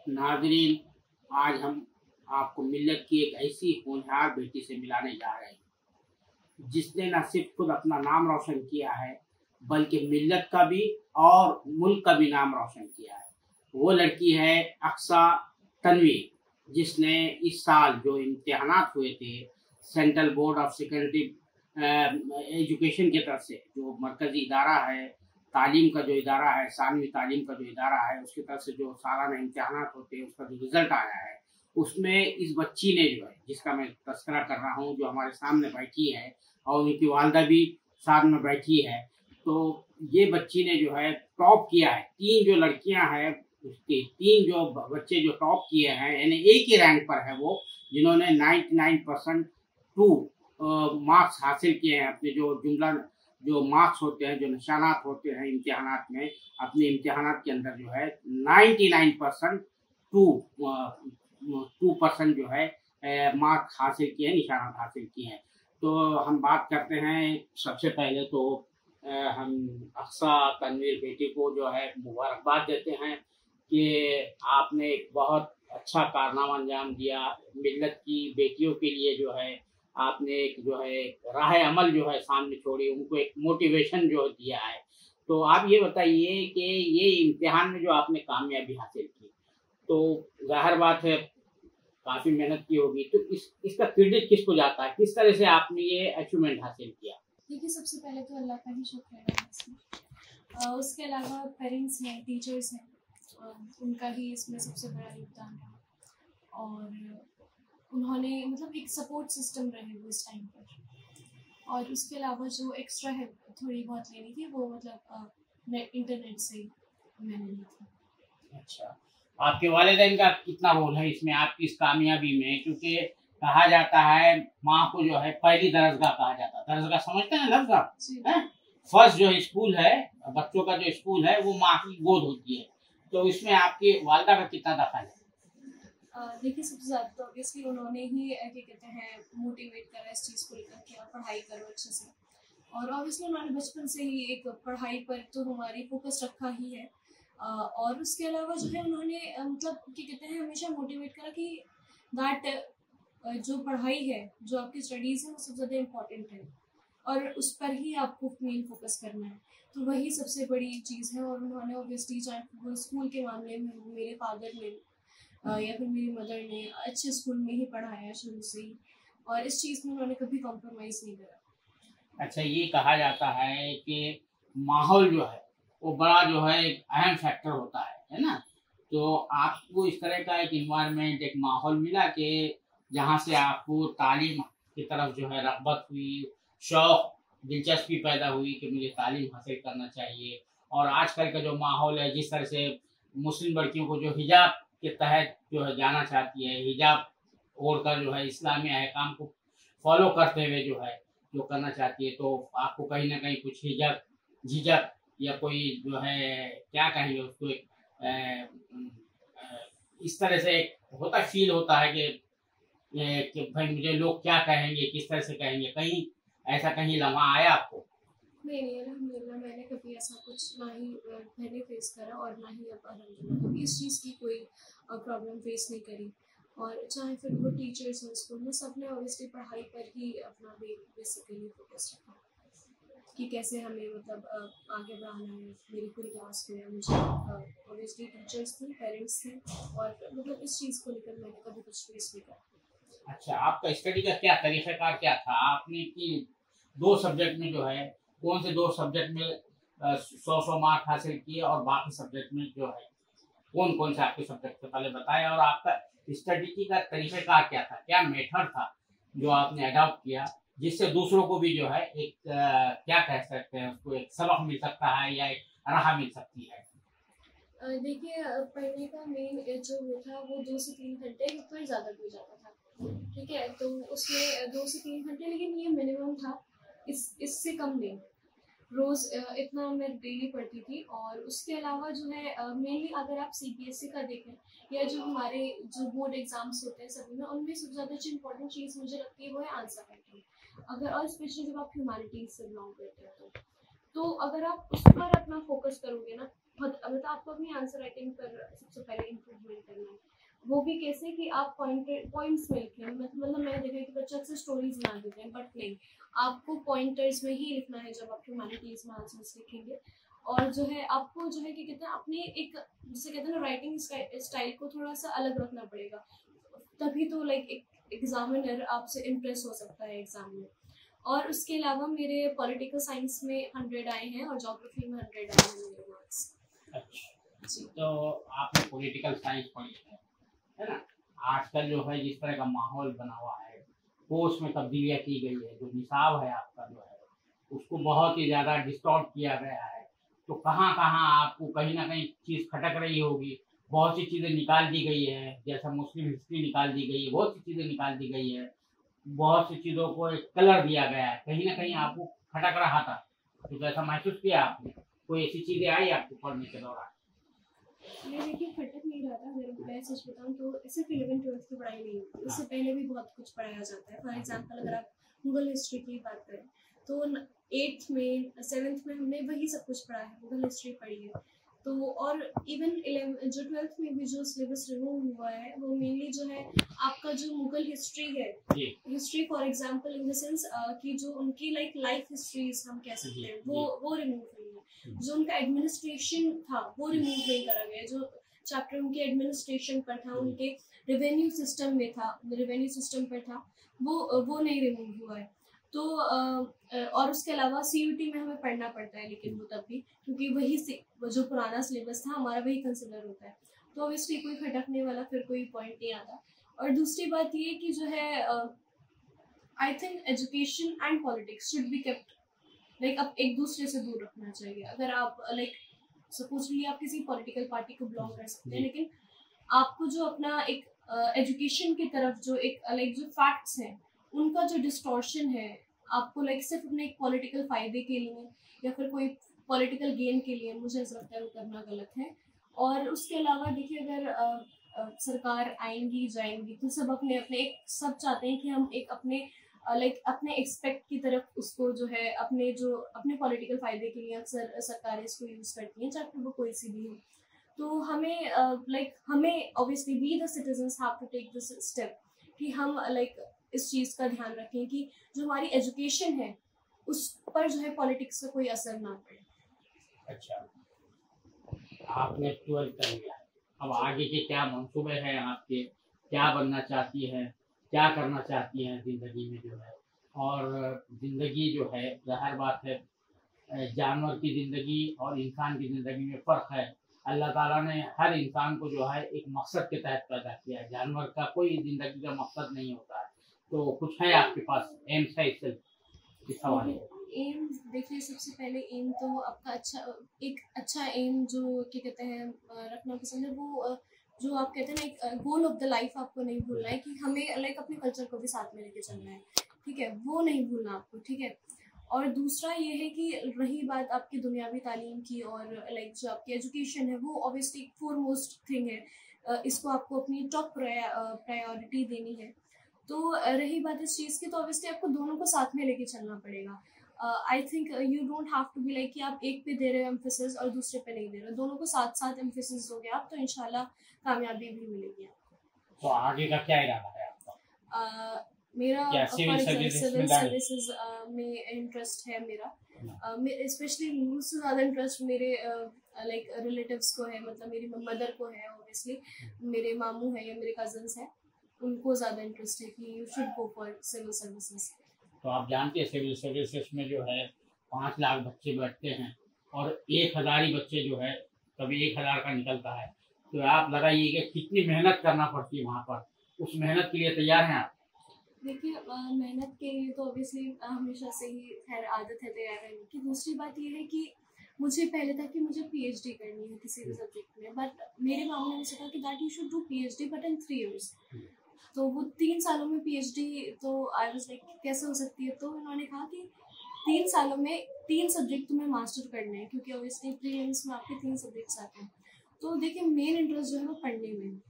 नाज़रीन, आज हम आपको मिल्लत की एक ऐसी होनहार बेटी से मिलाने जा रहे हैं जिसने न सिर्फ खुद अपना नाम रोशन किया है बल्कि मिल्लत का भी और मुल्क का भी नाम रोशन किया है। वो लड़की है अक्सा तनवीर, जिसने इस साल जो इम्तिहानात हुए थे central board of secondary education की तरफ से, जो मरकज़ी इदारा है तालीम का, जो इदारा है सानवी तालीम का जो इदारा है, उसकी तरफ से जो सालाना इम्तिहानात होते हैं उसका जो रिज़ल्ट आया है, उसमें इस बच्ची ने जो है, जिसका मैं तस्करा कर रहा हूँ, जो हमारे सामने बैठी है और उनकी वालदा भी साथ में बैठी है, तो ये बच्ची ने जो है टॉप किया है। 3 जो लड़कियां हैं उसके 3 जो बच्चे जो टॉप किए हैं, यानी एक ही रैंक पर है वो, जिन्होंने 99% 2 मार्क्स हासिल किए हैं। अपने जो मार्क्स होते हैं, जो निशानात होते हैं इम्तिहानात में, अपने इम्तिहानात के अंदर जो है 99% 2% जो है मार्क्स हासिल किए हैं, निशानात हासिल किए हैं। तो हम बात करते हैं, सबसे पहले तो हम अक्सा तनवीर बेटी को जो है मुबारकबाद देते हैं कि आपने एक बहुत अच्छा कारनामा अंजाम दिया। मिल्लत की बेटियों के लिए जो है आपने एक जो है राह अमल जो है सामने छोड़ी, उनको एक मोटिवेशन जो दिया है। तो आप ये बताइए कि ये इम्तिहान में जो आपने कामयाबी हासिल की, तो ज़ाहिर बात है काफ़ी मेहनत की होगी, तो इसका क्रेडिट किसको जाता है? किस तरह से आपने ये अचीवमेंट हासिल किया? देखिए, सबसे पहले तो अल्लाह का ही शुक्र है इसमें। उसके अलावा पेरेंट्स हैं, टीचर्स हैं, उनका ही इसमें सबसे बड़ा योगदान है। और उन्होंने मतलब एक सपोर्ट सिस्टम रहे वो इस टाइम पर। और उसके अलावा जो एक्स्ट्रा हेल्प थोड़ी बहुत लेनी थी वो मतलब इंटरनेट से मैंने ली थी। अच्छा, आपके वालिदैन का कितना रोल है इसमें, आपकी इस कामयाबी में? क्योंकि कहा जाता है माँ को जो है पहली दरसगाह कहा जाता है। दरसगाह समझते हैं लफ्ज़ आप? फर्स्ट जो स्कूल है बच्चों का, जो स्कूल है वो माँ की गोद होती है। तो इसमें आपकी वालिदा का कितना दखल है? देखिए, सबसे ज़्यादा तो ऑब्वियसली उन्होंने ही क्या कहते हैं मोटिवेट करा इस चीज़ को लेकर के, आप पढ़ाई करो अच्छे से। और ऑब्वियसली उन्होंने बचपन से ही एक पढ़ाई पर तो हमारी फोकस रखा ही है। और उसके अलावा जो है उन्होंने मतलब क्या कहते हैं हमेशा मोटिवेट करा कि दैट जो पढ़ाई है, जो आपकी स्टडीज़ है, वो सबसे ज़्यादा इम्पॉर्टेंट है और उस पर ही आपको मेन फोकस करना है। तो वही सबसे बड़ी चीज़ है। और उन्होंने ऑब्वियसली चाहे वो स्कूल के मामले में मेरे फादर ने या फिर मेरी मदर ने अच्छे स्कूल में ही पढ़ाया शुरू से ही, और इस चीज़ में उन्होंने कभी कॉम्प्रोमाइज़ नहीं करा। अच्छा, ये कहा जाता है कि माहौल जो है वो बड़ा जो है एक अहम फैक्टर होता है ना? तो आपको इस तरह का एक इन्वायरमेंट, एक माहौल मिला कि जहाँ से आपको तालीम की तरफ जो है रग़बत हुई, शौक़, दिलचस्पी पैदा हुई कि मुझे तालीम हासिल करना चाहिए। और आजकल का जो माहौल है, जिस तरह से मुस्लिम लड़कियों को जो हिजाब के तहत जो है जाना चाहती है, हिजाब ओढ़कर जो है इस्लामी अहकाम को फॉलो करते हुए जो है जो करना चाहती है, तो आपको कहीं ना कहीं कुछ झिझक या कोई जो है क्या कहेंगे उसको, एक इस तरह से एक होता फील होता है कि भाई मुझे लोग क्या कहेंगे, किस तरह से कहेंगे, कहीं ऐसा कहीं लम्हा आया आपको? नहीं, अल्हम्दुलिल्लाह मैंने कभी ऐसा कुछ ना ही मैंने फेस करा और ना ही अब अल्हम्दुलिल्लाह कभी इस चीज़ की कोई प्रॉब्लम फेस नहीं करी। और चाहे फिर वो टीचर्स हैं स्कूल में, सब ने ऑब्वियसली पढ़ाई पर ही अपना बेसिकली फोकस रखा कि कैसे हमें मतलब आगे बढ़ाना है। मेरी पूरी क्लास में मुझे ऑब्वियसली टीचर्स थे, पेरेंट्स थे, और मतलब इस चीज़ को लेकर मैंने कभी कुछ फेस नहीं करा। अच्छा, आपका स्टडी का क्या तरीक़ाकार क्या था? आपने कि 2 सब्जेक्ट में जो है, कौन से 2 सब्जेक्ट में 100 मार्क हासिल किए और बाकी सब्जेक्ट में जो है कौन से आपके सब्जेक्ट थे पहले बताएं। और आपका स्टडी का तरीक़ाकार क्या था, क्या मेथड था जो आपने अडॉप्ट किया, जिससे दूसरों को भी जो है एक क्या कह सकते हैं उसको, एक सबक मिल सकता है या एक राह मिल सकती है? देखिए, पढ़ने का मेन जो वो था वो 2 से 3 घंटे पर ज़्यादा हो जाता था, ठीक है? तो उसमें 2 से 3 घंटे, लेकिन ये मिनिमम था, इससे कम नहीं। रोज़ इतना मैं डेली पढ़ती थी। और उसके अलावा जो है मेनली अगर आप सीबीएसई का देखें या जो हमारे जो बोर्ड एग्जाम्स होते हैं सभी में, उनमें सबसे ज़्यादा जो इम्पोर्टेंट चीज़ मुझे लगती है वो है आंसर राइटिंग। अगर और स्पेशली जब आप ह्यूमैनिटीज़ से बिलोंग करते हैं तो अगर आप उस पर अपना फोकस करोगे ना, मतलब आपको अपनी आंसर राइटिंग पर सबसे पहले इम्प्रूवमेंट करना है। वो भी कैसे कि आप पॉइंट्स में लिखें। मतलब मैंने देखा है कि बच्चे अक्सर स्टोरीज बना देते हैं, बट नहीं, आपको पॉइंटर्स में ही लिखना है जब आप ह्यूमैनिटीज में आंसर्स लिखेंगे। और जो है आपको जो है कि कहते हैं अपने एक, जिसे कहते हैं ना, राइटिंग स्टाइल को थोड़ा सा अलग रखना पड़ेगा, तभी तो लाइक एक एग्जामिनर आपसे इम्प्रेस हो सकता है एग्जाम में। और उसके अलावा मेरे पॉलिटिकल साइंस में 100 आए हैं और ज्योग्राफी में 100 आए हैं मेरे मार्क्स। अच्छा जी। तो आपने पॉलिटिकल साइंस पढ़ी है ना। आजकल जो है जिस तरह का माहौल बना हुआ है वो उसमें तब्दीलियाँ की गई है, जो निसाब है आपका जो है उसको बहुत ही ज़्यादा डिस्टॉर्ट किया गया है। तो कहाँ कहाँ आपको कहीं ना कहीं चीज़ खटक रही होगी, बहुत सी चीज़ें निकाल दी गई है, जैसा मुस्लिम हिस्ट्री निकाल दी गई है, बहुत सी चीज़ें निकाल दी गई है, बहुत सी चीज़ों को एक कलर दिया गया है, कहीं ना कहीं आपको खटक रहा था। तो ऐसा महसूस किया आपने, कोई ऐसी चीज़ें आई आपको पढ़ने के दौरान? मैं देखिए खटक नहीं रहा था, अगर मैं सच बताऊँ तो सिर्फ 11th-12th की पढ़ाई नहीं होती, उससे पहले भी बहुत कुछ पढ़ाया जाता है। फॉर एग्जाम्पल अगर आप मुगल हिस्ट्री की बात करें तो 8th में 7th में हमने वही सब कुछ पढ़ा है, मुगल हिस्ट्री पढ़ी है। तो और इवन 11 जो 12th में भी जो सिलेबस रिमूव हुआ है वो मेनली जो है आपका जो मुगल हिस्ट्री है, history for example in the sense कि जो उनकी लाइफ हिस्ट्रीज हम कह सकते हैं वो रिमूव हुई है। जो उनका एडमिनिस्ट्रेशन था वो रिमूव नहीं करा गया, जो चैप्टर उनके एडमिनिस्ट्रेशन पर था, उनके रेवेन्यू सिस्टम में था, रेवेन्यू सिस्टम पर था, वो नहीं रिमूव हुआ है। तो और उसके अलावा CUT में हमें पढ़ना पड़ता है, लेकिन वो तब भी क्योंकि वो जो पुराना सिलेबस था हमारा वही कंसिडर होता है, तो ऑब्वियसली कोई खटकने वाला फिर कोई पॉइंट नहीं आता। और दूसरी बात ये कि जो है I think education and politics should be kept like अब एक दूसरे से दूर रखना चाहिए। अगर आप लाइक सपोजली आप किसी पॉलिटिकल पार्टी को बिलोंग कर सकते हैं, लेकिन आपको जो अपना एक एजुकेशन की तरफ जो एक लाइक जो फैक्ट्स हैं उनका जो डिस्टॉर्शन है, आपको लाइक सिर्फ अपने एक पॉलिटिकल फायदे के लिए या फिर कोई पॉलिटिकल गेन के लिए, मुझे ऐसा लगता है वो करना गलत है। और उसके अलावा देखिए अगर सरकार आएंगी जाएंगी तो सब अपने अपने एक सब चाहते हैं कि हम एक अपने लाइक अपने एक्सपेक्ट की तरफ उसको जो है अपने पॉलिटिकल फायदे के लिए अक्सर सरकारें इसको यूज करती हैं, चाहे वो कोई सी भी हो। तो हमें हमें obviously we the citizens have to take this step कि हम लाइक इस चीज़ का ध्यान रखें कि जो हमारी एजुकेशन है उस पर जो है पॉलिटिक्स का कोई असर ना पड़े। अच्छा, आपने 12th कर लिया, अब आगे के क्या मंसूबे हैं आपके, क्या बनना चाहती हैं, क्या करना चाहती हैं ज़िंदगी में जो है? और ज़िंदगी जो है ज़ाहिर बात है जानवर की ज़िंदगी और इंसान की ज़िंदगी में फ़र्क है। अल्लाह ताला ने हर इंसान को जो है एक मकसद के तहत पैदा किया है, जानवर का कोई ज़िंदगी का मकसद नहीं होता है। तो कुछ है आपके पास एम्स है इससे सवाल है? एम देखिए, सबसे पहले एम तो आपका एक अच्छा एम जो क्या कहते हैं रखना पसंद है, वो जो आप कहते हैं ना एक गोल ऑफ द लाइफ आपको नहीं भूलना है कि हमें लाइक अपने कल्चर को भी साथ में लेके चलना है, ठीक है, वो नहीं भूलना आपको, ठीक है। और दूसरा ये है कि रही बात आपकी दुनियावी तालीम की और लाइक जो आपकी एजुकेशन है वो ऑब्वियसली फोरमोस्ट थिंग है, इसको आपको अपनी टॉप प्रायोरिटी देनी है। तो रही बात इस चीज़ की, तो ऑब्वियसली आपको दोनों को साथ में लेके चलना पड़ेगा। I think you don't have to be like कि आप एक पे दे रहे हो एम्फेसिस और दूसरे पे नहीं दे रहे हो, दोनों को साथ साथ एम्फेसिस दोगे आप तो इंशाल्लाह कामयाबी भी मिलेगी आपको। तो आगे का क्या इरादा है आपका? मेरा सिविल सर्विसेज में इंटरेस्ट है मेरा, स्पेशली मुझसे ज़्यादा इंटरेस्ट मेरे लाइक रिलेटिव्स को है, मतलब मेरी मदर को है, ऑब्वियसली मेरे मामू है या मेरे कजन्स हैं, उनको ज़्यादा इंटरेस्ट है कि you should go for civil services. तो आप जानते हैं सिविल सर्विसेज में जो है 5 लाख बच्चे बैठते हैं और 1000 ही बच्चे जो है कभी 1000 का निकलता है। तो आप लगाइए कि कितनी मेहनत करना पड़ती है वहाँ पर, उस मेहनत के लिए तैयार हैं आप? देखिए मेहनत के लिए तो ऑब्वियसली हमेशा से ही खैर आदत है तैयार रहने की। दूसरी बात ये है कि मुझे पहले था कि मुझे PhD करनी है किसी भी सब्जेक्ट में, बट मेरे मामले में मुझे कहा कि that you should do PhD but in 3 years। तो वो 3 सालों में PhD, तो आई वाज लाइक कैसे हो सकती है? तो उन्होंने कहा कि 3 सालों में 3 सब्जेक्ट तुम्हें मास्टर करने हैं, क्योंकि ऑब्वियसली प्रीलिम्स में आपके 3 सब्जेक्ट्स आते हैं। तो देखिए मेन इंटरेस्ट जो है वो पढ़ने में,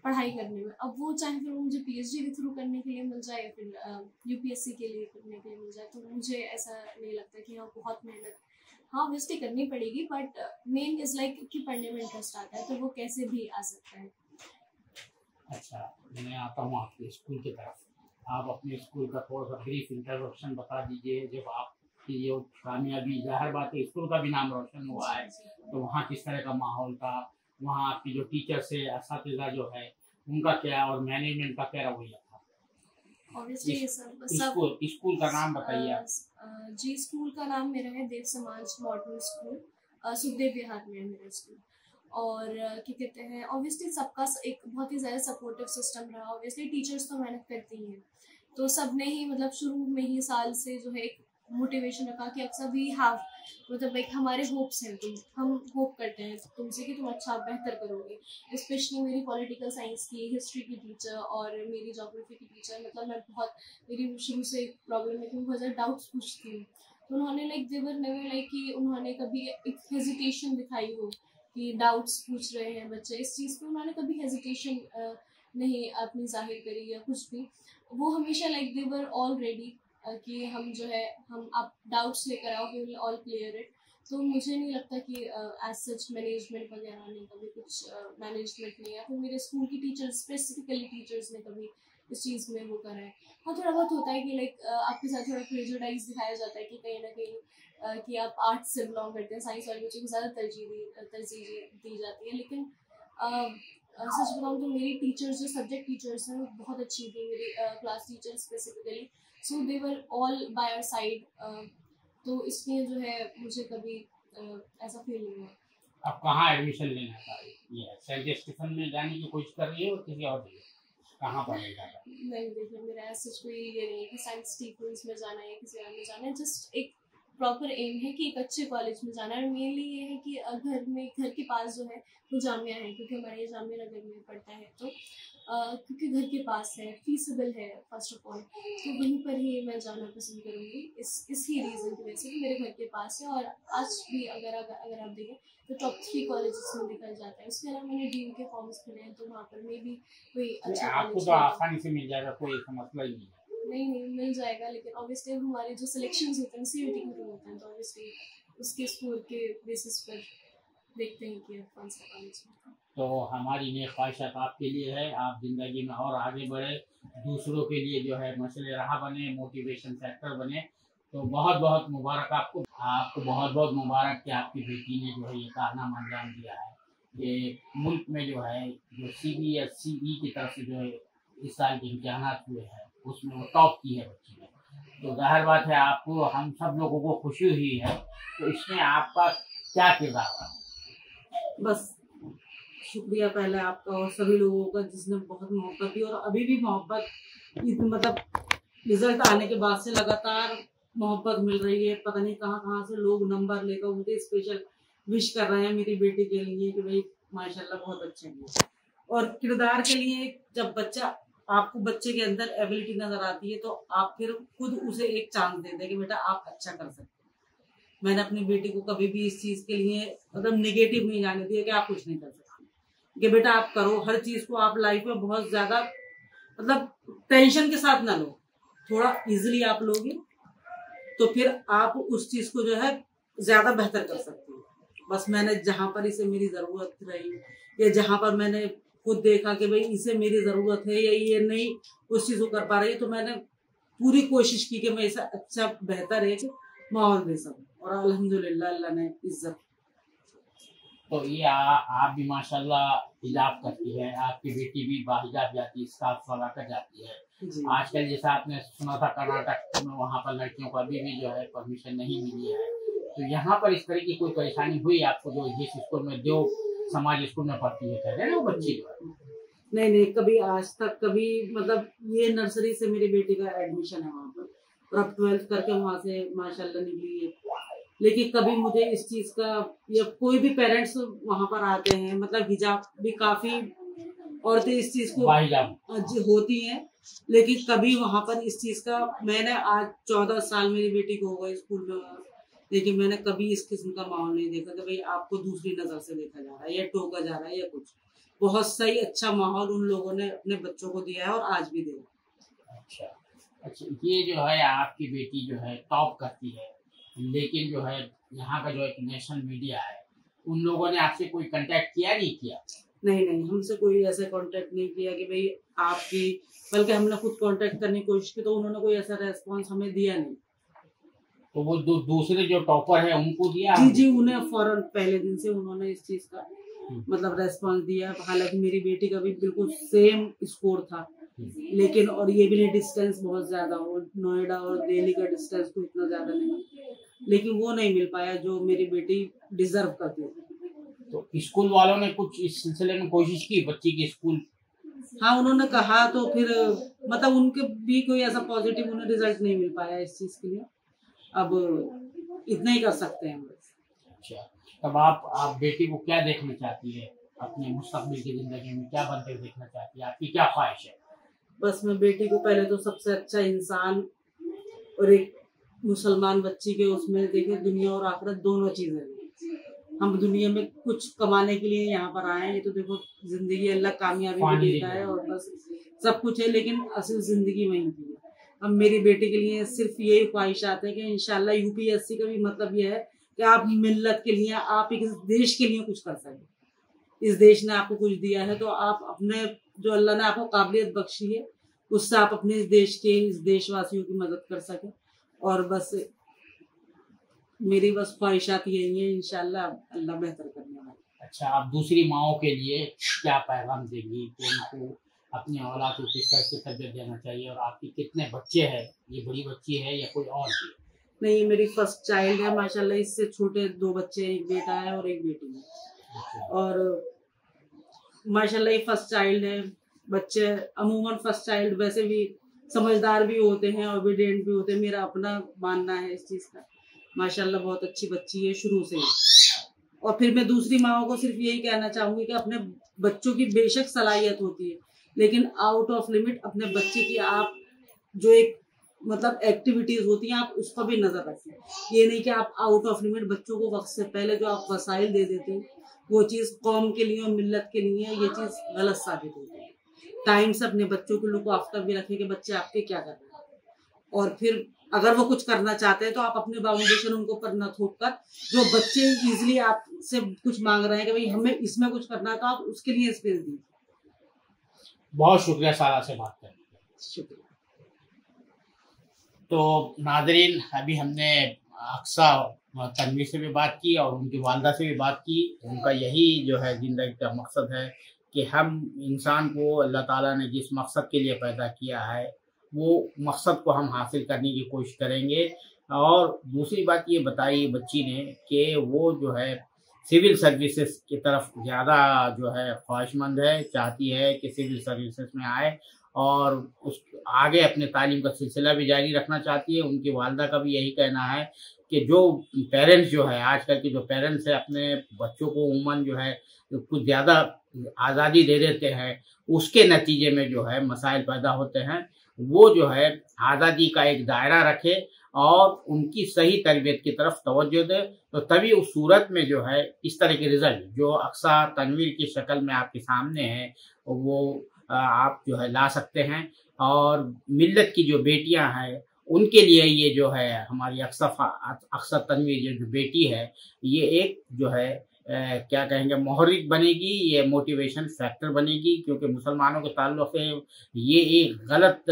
पढ़ाई करने में। अब वो चाहे फिर मुझे PhD के थ्रू करने के लिए मिल जाए या फिर UPSC के लिए करने के लिए मिल जाए, तो मुझे ऐसा नहीं लगता कि हाँ बहुत मेहनत हाँ ऑब्वियसली करनी पड़ेगी, बट मेन इज़ लाइक कि पढ़ने में इंटरेस्ट आता है तो वो कैसे भी आ सकता है। अच्छा, मैं आता हूँ आपके स्कूल की तरफ। आप अपने स्कूल का थोड़ा सा ब्रीफ इंट्रोडक्शन बता दीजिए। जब आपकी ये कामयाबी, ज़ाहिर बात है स्कूल का भी नाम रोशन हुआ है, तो वहाँ किस तरह का माहौल था, वहाँ आपकी जो टीचर्स है, असातिज़ा जो है, उनका क्या और मैनेजमेंट का क्या रवैया था? ऑब्वियसली स्कूल का नाम बताइए आप। जी, स्कूल का नाम मेरा है देव समाज मॉडर्न स्कूल, सुखदेव विहार में है मेरा स्कूल। और क्या कहते हैं, ऑब्वियसली सबका एक बहुत ही ज़्यादा सपोर्टिव सिस्टम रहा। ऑब्वियसली टीचर्स तो मेहनत करती ही हैं, तो सब ने ही मतलब शुरू में ही साल से जो है एक मोटिवेशन रखा कि अब सभी हैव मतलब एक हमारे होप्स हैं, तुम हम होप करते हैं तुमसे कि तुम अच्छा बेहतर करोगे। स्पेशली मेरी पॉलिटिकल साइंस की, हिस्ट्री की टीचर और मेरी ज्योग्राफी की टीचर, मतलब मैं बहुत, मेरी शुरू से प्रॉब्लम है कि मैं बहुत ज़्यादा डाउट्स पूछती हूँ, तो उन्होंने लाइक देवर नेवर लाइक कि उन्होंने कभी एक हेजिटेशन दिखाई हो कि डाउट्स पूछ रहे हैं बच्चे, इस चीज़ पे उन्होंने कभी हेजिटेशन नहीं अपनी जाहिर करी या कुछ भी। वो हमेशा लाइक देवर ऑल रेडी कि हम जो है, हम आप डाउट्स लेकर आओ, we will all clear it. तो मुझे नहीं लगता कि एज सच मैनेजमेंट वगैरह ने कभी कुछ मैनेजमेंट ने या फिर मेरे स्कूल की टीचर्स, स्पेसिफिकली टीचर्स ने कभी इस चीज़ में वो करा है। हाँ, थोड़ा बहुत होता है कि लाइक आपके साथ थोड़ा प्रेजराइज दिखाया जाता है कि कहीं ना कहीं कि आप आर्ट्स से बिलोंग करते हैं, साइंस वाले बच्चों को ज़्यादा तरजीह दी जाती है। लेकिन सच बताऊँ तो मेरी टीचर्स, जो सब्जेक्ट टीचर्स हैं, वो बहुत अच्छी थी। मेरी class teacher specifically, so they were all by our side, तो इसलिए जो है मुझे कभी ऐसा फील नहीं हुआ। आप कहाँ एडमिशन लेना चाह रही है? सेंट स्टीफन में जाने की कोशिश कर रही है और किसी और जगह कहाँ पढ़ेगा? नहीं, देखिए मेरा ऐसा कोई ये नहीं है कि सेंट स्टीफन्स में जाना है या किसी और में जाना है। जस्ट एक प्रॉपर एम है कि एक अच्छे कॉलेज में जाना है। और मेनली ये है कि घर के पास जो है वो जामिया है, क्योंकि हमारे ये जामिया नगर में पड़ता है, तो क्योंकि घर के पास है, फीसिबल है फर्स्ट ऑफ ऑल, तो वहीं पर ही मैं जाना पसंद करूँगी, इस ही रीज़न की वजह से कि मेरे घर के पास है। और आज भी अगर आप देखें तो टॉप 3 कॉलेजेस में निकल जाता है। उसके अलावा मैंने डीयू के फॉर्म्स भरे हैं, तो वहाँ पर में भी कोई अच्छा आपको कॉलेज तो आसानी से मिल जाएगा, कोई ऐसा मसला ही नहीं है। नहीं मिल जाएगा, लेकिन ऑब्वियसली हमारे जो सिलेक्शंस होते हैं सीयूटी के थ्रू होते हैं, तो ऑब्वियसली उसके स्कोर के बेसिस पर देखते हैं कि कौन सा कॉलेज है। तो हमारी नेक ख्वाहिशात आपके लिए है, आप ज़िंदगी में और आगे बढ़े, दूसरों के लिए जो है मसले राह बने, मोटिवेशन फैक्टर बने। तो बहुत बहुत मुबारक आपको बहुत बहुत मुबारक कि आपकी बेटी ने जो है ये कारनामा अंजाम दिया है। ये मुल्क में जो है जो CBSE की तरफ से जो है इस साल के इम्तहानात हुए हैं उसमें वो टॉप की है बच्ची ने। तो जाहिर बात है आपको, हम सब लोगों को खुशी हुई है। तो इसमें आपका क्या किरदार था? बस शुक्रिया पहले आपका और सभी लोगों का जिसने बहुत मोहब्बत दी, और अभी भी मोहब्बत मतलब रिजल्ट आने के बाद से लगातार मोहब्बत मिल रही है। पता नहीं कहाँ कहाँ से लोग नंबर लेकर मुझे स्पेशल विश कर रहे हैं मेरी बेटी के लिए कि भाई माशाल्लाह बहुत अच्छे हैं। और किरदार के लिए जब आपको बच्चे के अंदर एबिलिटी नजर आती है तो आप फिर खुद उसे एक चांस दे दें कि बेटा आप अच्छा कर सकते हैं। मैंने अपनी बेटी को कभी भी इस चीज के लिए मतलब निगेटिव नहीं जाने दिया कि आप कुछ नहीं कर सकते, कि बेटा आप करो। हर चीज को आप लाइफ में बहुत ज्यादा मतलब टेंशन के साथ ना लो, थोड़ा इजीली आप लोगे तो फिर आप उस चीज को जो है ज्यादा बेहतर कर सकते हो। बस मैंने जहां पर इसे मेरी जरूरत रही या जहां पर मैंने खुद देखा कि भाई इसे मेरी जरूरत है या ये नहीं उस चीज को कर पा रही है, तो मैंने पूरी कोशिश की कि मैं इसे अच्छा बेहतर एक माहौल दे सकूं, और अल्हम्दुलिल्लाह अल्लाह ने इज्जत। तो ये आप भी माशाल्लाह हिजाब करती है, आपकी बेटी भी बाहिजाब जाती है, स्कार्फ लगा कर जाती है। आजकल जैसा आपने सुना था कर्नाटक में, वहाँ पर लड़कियों को अभी भी जो है परमिशन नहीं मिली है। तो यहाँ पर इस तरह की कोई परेशानी हुई आपको, जो जिस स्कूल में देव समाज स्कूल में पढ़ती है, कह रहे ना वो बच्ची जो है? नहीं, कभी आज तक कभी मतलब ये नर्सरी से मेरी बेटी का एडमिशन है वहाँ पर, और अब 12th करके वहाँ से माशाल्लाह निकली है। लेकिन कभी मुझे इस चीज का, या कोई भी पेरेंट्स वहाँ पर आते हैं, मतलब हिजाब भी काफी औरतें इस चीज को होती हैं, लेकिन कभी वहाँ पर इस चीज का, मैंने आज 14 साल मेरी बेटी को हो गए स्कूल में, लेकिन मैंने कभी इस किस्म का माहौल नहीं देखा कि भाई आपको दूसरी नजर से देखा जा रहा है या टोका जा रहा है या कुछ। बहुत सही अच्छा माहौल उन लोगों ने अपने बच्चों को दिया है और आज भी दे रहा है। अच्छा, ये जो है आपकी बेटी जो है टॉप करती है, लेकिन जो है यहाँ का जो एक नेशनल मीडिया है, उन लोगों ने आपसे कोई कांटेक्ट किया नहीं किया? नहीं, हमसे कोई ऐसा कांटेक्ट नहीं किया कि भाई आपकी, बल्कि हमने खुद कांटेक्ट करने की कोशिश की तो उन्होंने कोई ऐसा रेस्पॉन्स हमें दिया नहीं। तो वो दूसरे जो टॉपर है उनको दिया? जी, उन्हें फौरन पहले दिन से उन्होंने इस चीज का मतलब रेस्पॉन्स दिया। हालांकि मेरी बेटी का भी बिल्कुल सेम स्कोर था, लेकिन और ये भी नहीं डिस्टेंस बहुत ज्यादा हो, नोएडा और दिल्ली का डिस्टेंस तो इतना ज्यादा नहीं, लेकिन वो नहीं मिल पाया जो मेरी बेटी डिजर्व करती थी। तो स्कूल वालों ने कुछ इस सिलसिले में कोशिश की बच्ची के स्कूल? हाँ, उन्होंने कहा तो फिर मतलब उनके भी कोई ऐसा पॉजिटिव उन्हें रिजल्ट नहीं मिल पाया इस चीज के लिए। अब इतना ही कर सकते हैं बस। अच्छा, तब आप बेटी को क्या देखना चाहती है अपने मुस्तकबिल की जिंदगी में, क्या बनते हुए देखना चाहती है, आपकी क्या ख्वाहिश है? बस मैं बेटी को पहले तो सबसे अच्छा इंसान और एक मुसलमान बच्ची के उसमें देखे, दुनिया और आखिरत दोनों चीजें। हम दुनिया में कुछ कमाने के लिए यहाँ पर आए हैं, ये तो देखो जिंदगी अल्लाह कामयाबी भी देता है और बस सब कुछ है, लेकिन असल जिंदगी वहीं की है। अब मेरी बेटी के लिए सिर्फ यही ख्वाहिशात है कि इंशाल्लाह यूपीएससी का भी मतलब यह है कि आप मिल्लत के लिए, आप एक देश के लिए कुछ कर सकें। इस देश ने आपको कुछ दिया है तो आप अपने, जो अल्लाह ने आपको काबिलियत बख्शी है, उससे आप अपने इस देश के, इस देशवासियों की मदद कर सकें। और बस मेरी बस ख्वाहिशात यही है, इंशाल्लाह अल्लाह बेहतर करने वाला। अच्छा, आप दूसरी माओं के लिए क्या पैगाम देंगी कि उनको अपनी औलाद को किस तरह से तरबियत देना चाहिए? और आपके कितने बच्चे हैं, ये बड़ी बच्ची है या कोई और भी? नहीं, मेरी फर्स्ट चाइल्ड है माशाल्लाह। इससे छोटे 2 बच्चे, एक बेटा है और एक बेटी है। और माशाल्लाह ये फर्स्ट चाइल्ड है। बच्चे अमूमन फर्स्ट चाइल्ड वैसे भी समझदार भी होते हैं, ओबीडिएंट भी होते हैं, मेरा अपना मानना है इस चीज का। माशाल्लाह बहुत अच्छी बच्ची है शुरू से ही। और फिर मैं दूसरी माओं को सिर्फ यही कहना चाहूंगी कि अपने बच्चों की बेशक सलाहियत होती है, लेकिन आउट ऑफ लिमिट अपने बच्चे की आप जो एक मतलब एक्टिविटीज होती हैं आप उस पर भी नजर रखें। ये नहीं कि आप आउट ऑफ लिमिट बच्चों को वक्त से पहले जो आप वसाइल दे देते हैं वो चीज कौम के लिए और मिल्लत के लिए ये चीज गलत साबित होती है। टाइम से अपने बच्चों के लुक आफ्टर भी रखें कि बच्चे आपके क्या कर रहे हैं, और फिर अगर वो कुछ करना चाहते हैं तो आप अपने बाउंडेशन उनको पर न थोप कर, जो बच्चे इजीली आपसे कुछ मांग रहे हैं कि भाई हमें इसमें कुछ करना है, तो आप उसके लिए स्पेस दीजिए। बहुत शुक्रिया सारा से बात करने के लिए। शुक्रिया। तो नाज़रीन, अभी हमने अक्सा तनवीर से भी बात की और उनकी वालदा से भी बात की। उनका यही जो है ज़िंदगी का मकसद है कि हम इंसान को अल्लाह ताला ने जिस मकसद के लिए पैदा किया है वो मकसद को हम हासिल करने की कोशिश करेंगे। और दूसरी बात ये बताई बच्ची ने कि वो जो है सिविल सर्विसेज की तरफ ज़्यादा जो है ख्वाहिशमंद है, चाहती है कि सिविल सर्विसेज में आए और उस आगे अपने तालीम का सिलसिला भी जारी रखना चाहती है। उनकी वालदा का भी यही कहना है कि जो पेरेंट्स जो है, आजकल के जो पेरेंट्स हैं, अपने बच्चों को उमूमन जो है कुछ ज़्यादा आज़ादी दे देते हैं, उसके नतीजे में जो है मसाइल पैदा होते हैं। वो जो है आज़ादी का एक दायरा रखे और उनकी सही तरबियत की तरफ तवज्जो दे, तो तभी उस सूरत में जो है इस तरह के रिज़ल्ट जो अक्सा तनवीर की शक्ल में आपके सामने है वो आप जो है ला सकते हैं। और मिल्लत की जो बेटियां हैं उनके लिए ये जो है हमारी अक्सा तनवीर जो बेटी है, ये एक जो है क्या कहेंगे मोहर्रिक बनेगी, ये मोटिवेशन फैक्टर बनेगी। क्योंकि मुसलमानों के ताल्लुक़ से ये एक गलत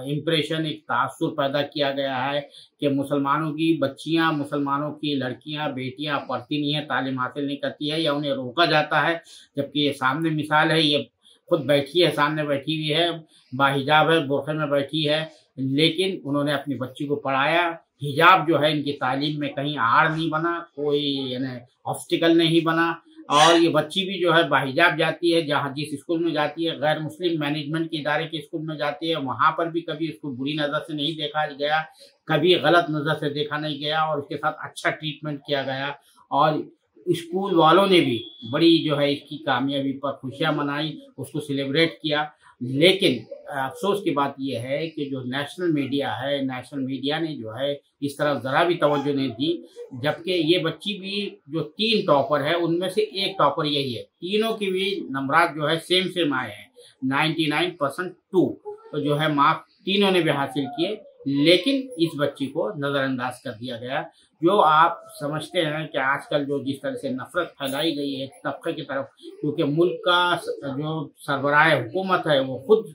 इम्प्रेशन, एक तासुर पैदा किया गया है कि मुसलमानों की बच्चियां, मुसलमानों की लड़कियां, बेटियां पढ़ती नहीं है, तालीम हासिल नहीं करती है या उन्हें रोका जाता है। जबकि ये सामने मिसाल है, ये खुद बैठी है, सामने बैठी हुई है, बाहिजाब है, बुर्खे में बैठी है, लेकिन उन्होंने अपनी बच्ची को पढ़ाया। हिजाब जो है इनकी तालीम में कहीं आड़ नहीं बना, कोई यानी ऑब्स्टिकल नहीं बना। और ये बच्ची भी जो है बाहिजाब जाती है, जहाँ जिस स्कूल में जाती है, गैर मुस्लिम मैनेजमेंट के इदारे के स्कूल में जाती है, वहाँ पर भी कभी इसको बुरी नज़र से नहीं देखा गया, कभी गलत नज़र से देखा नहीं गया और उसके साथ अच्छा ट्रीटमेंट किया गया। और स्कूल वालों ने भी बड़ी जो है इसकी कामयाबी पर खुशियाँ मनाई, उसको सेलिब्रेट किया। लेकिन अफसोस की बात यह है कि जो नेशनल मीडिया है, नेशनल मीडिया ने जो है इस तरफ ज़रा भी तवज्जो नहीं दी। जबकि ये बच्ची भी जो 3 टॉपर है उनमें से एक टॉपर यही है। तीनों की भी नंबरात जो है सेम आए हैं, 99% 2, तो जो है मार्क्स तीनों ने भी हासिल किए। लेकिन इस बच्ची को नज़रअंदाज कर दिया गया। जो आप समझते हैं कि आजकल जो जिस तरह से नफरत फैलाई गई है तबके की तरफ, क्योंकि मुल्क का जो सरबराह हुकूमत है वो खुद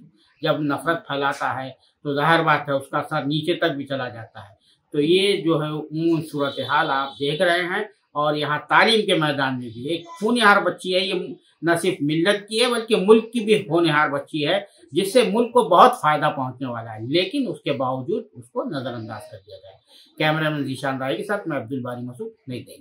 जब नफरत फैलाता है तो ज़ाहिर बात है उसका असर नीचे तक भी चला जाता है। तो ये जो है उमूमन सूरत हाल आप देख रहे हैं। और यहाँ तालीम के मैदान में भी एक होनहार बच्ची है, ये न सिर्फ मिल्लत की है बल्कि मुल्क की भी होनहार बच्ची है, जिससे मुल्क को बहुत फ़ायदा पहुंचने वाला है, लेकिन उसके बावजूद उसको नज़रअंदाज कर दिया गया है। कैमरामैन जीशान राय के साथ मैं अब्दुल बारी मसूद, नई दिल्ली।